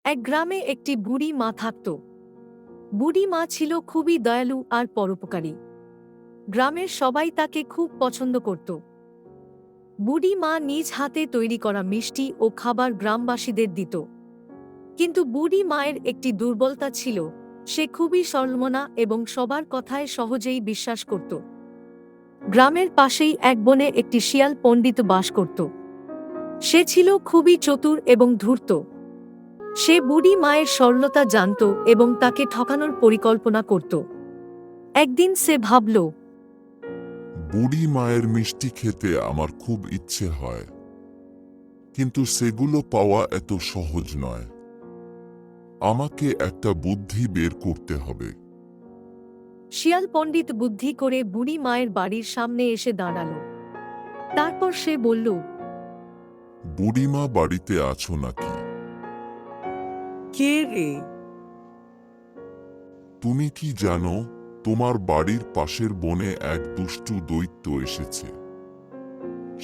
এক গ্রামে একটি বুড়ি মা থাকত। বুড়ি মা ছিল খুবই দয়ালু আর পরোপকারী। গ্রামের সবাই তাকে খুব পছন্দ করত। বুড়ি মা নিজ হাতে তৈরি করা মিষ্টি ও খাবার গ্রামবাসীদের দিত। কিন্তু বুড়ি মায়ের একটি দুর্বলতা ছিল, সে খুবই সরলমনা এবং সবার কথায় সহজেই বিশ্বাস করত। গ্রামের পাশেই এক বনে একটি শিয়াল পণ্ডিত বাস করত। সে ছিল খুবই চতুর এবং ধূর্ত। সে বুড়ি মায়ের সরলতা জানত এবং তাকে ঠকানোর পরিকল্পনা করত। একদিন সে ভাবল, বুড়ি মায়ের মিষ্টি খেতে আমার খুব ইচ্ছে হয়, কিন্তু সেগুলো পাওয়া এত সহজ নয়। আমাকে একটা বুদ্ধি বের করতে হবে। শিয়াল পণ্ডিত বুদ্ধি করে বুড়ি মায়ের বাড়ির সামনে এসে দাঁড়াল। তারপর সে বলল, বুড়িমা বাড়িতে আছো নাকি? কে রে? তুমি কি জানো, তোমার বাড়ির পাশের বনে এক দুষ্টু দৈত্য এসেছে।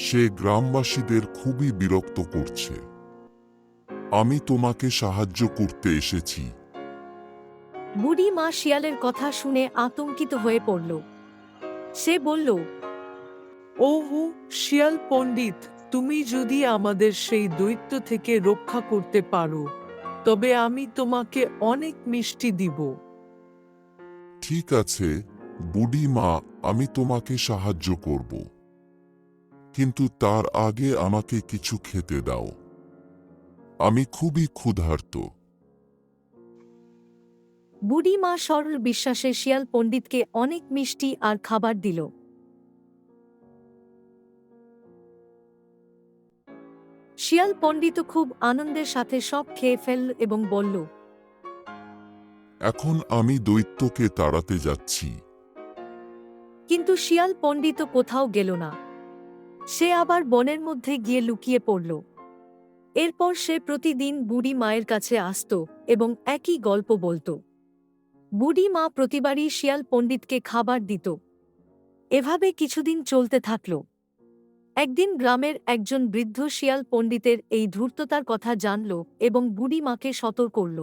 সে গ্রামবাসীদের খুবই বিরক্ত করছে। আমি তোমাকে সাহায্য করতে এসেছি। বুড়ি মা শিয়ালের কথা শুনে আতঙ্কিত হয়ে পড়ল। সে বলল, ওহো শিয়াল পণ্ডিত, তুমি যদি আমাদের সেই দৈত্য থেকে রক্ষা করতে পারো, তবে আমি তোমাকে অনেক মিষ্টি দিব। ঠিক আছে বুড়ি মা, আমি তোমাকে সাহায্য করব, কিন্তু তার আগে আমাকে কিছু খেতে দাও। আমি খুবই ক্ষুধার্ত। বুড়ি মা সরল বিশ্বাসে শিয়াল পণ্ডিতকে অনেক মিষ্টি আর খাবার দিল। শিয়াল পণ্ডিত খুব আনন্দের সাথে সব খেয়ে ফেলল এবং বলল, এখন আমি দৈত্যকে তাড়াতে যাচ্ছি। কিন্তু শিয়াল পণ্ডিত কোথাও গেল না। সে আবার বনের মধ্যে গিয়ে লুকিয়ে পড়ল। এরপর সে প্রতিদিন বুড়ি মায়ের কাছে আসত এবং একই গল্প বলত। বুড়ি মা প্রতিবারই শিয়াল পণ্ডিতকে খাবার দিত। এভাবে কিছুদিন চলতে থাকল। একদিন গ্রামের একজন বৃদ্ধ শিয়াল পণ্ডিতের এই ধূর্ততার কথা জানল এবং বুড়ি মাকে সতর্ক করল।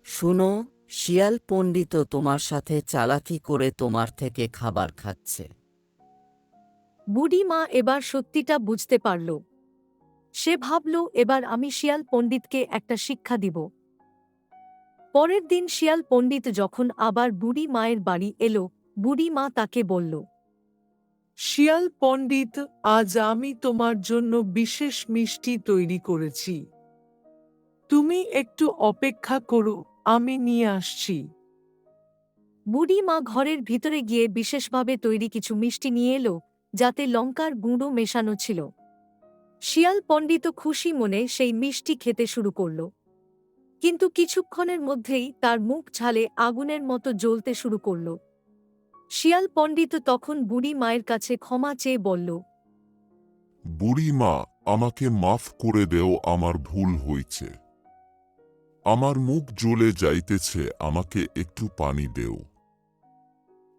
শুনো, শিয়াল পণ্ডিত তোমার সাথে চালাকি করে তোমার থেকে খাবার খাচ্ছে। বুড়ি মা এবার সত্যিটা বুঝতে পারল। সে ভাবল, এবার আমি শিয়াল পণ্ডিতকে একটা শিক্ষা দিব। পরের দিন শিয়াল পণ্ডিত যখন আবার বুড়ি মায়ের বাড়ি এলো, বুড়ি মা তাকে বলল, শিয়াল পণ্ডিত, আজ আমি তোমার জন্য বিশেষ মিষ্টি তৈরি করেছি। তুমি একটু অপেক্ষা করো, আমি নিয়ে আসছি। বুড়ি মা ঘরের ভিতরে গিয়ে বিশেষভাবে তৈরি কিছু মিষ্টি নিয়ে এলো, যাতে লঙ্কার গুঁড়ো মেশানো ছিল। শিয়াল পণ্ডিত খুশি মনে সেই মিষ্টি খেতে শুরু করল। কিন্তু কিছুক্ষণের মধ্যেই তার মুখ ঝালে আগুনের মতো জ্বলতে শুরু করল। শিয়াল পণ্ডিত তখন বুড়ি মায়ের কাছে ক্ষমা চেয়ে বলল, বুড়ি মা, আমাকে মাফ করে দেও, আমার ভুল হয়েছে। আমার মুখ জ্বলে যাইতেছে, আমাকে একটু পানি দেও।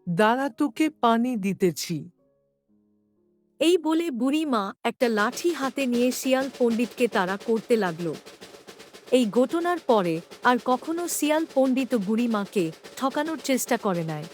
দাঁড়া, তোকে পানি দিতেছি। এই বলে বুড়ি মা একটা লাঠি হাতে নিয়ে শিয়াল পণ্ডিতকে তাড়া করতে লাগল। এই ঘটনার পরে আর কখনো শিয়াল পণ্ডিত বুড়ি মাকে ঠকানোর চেষ্টা করে নাই।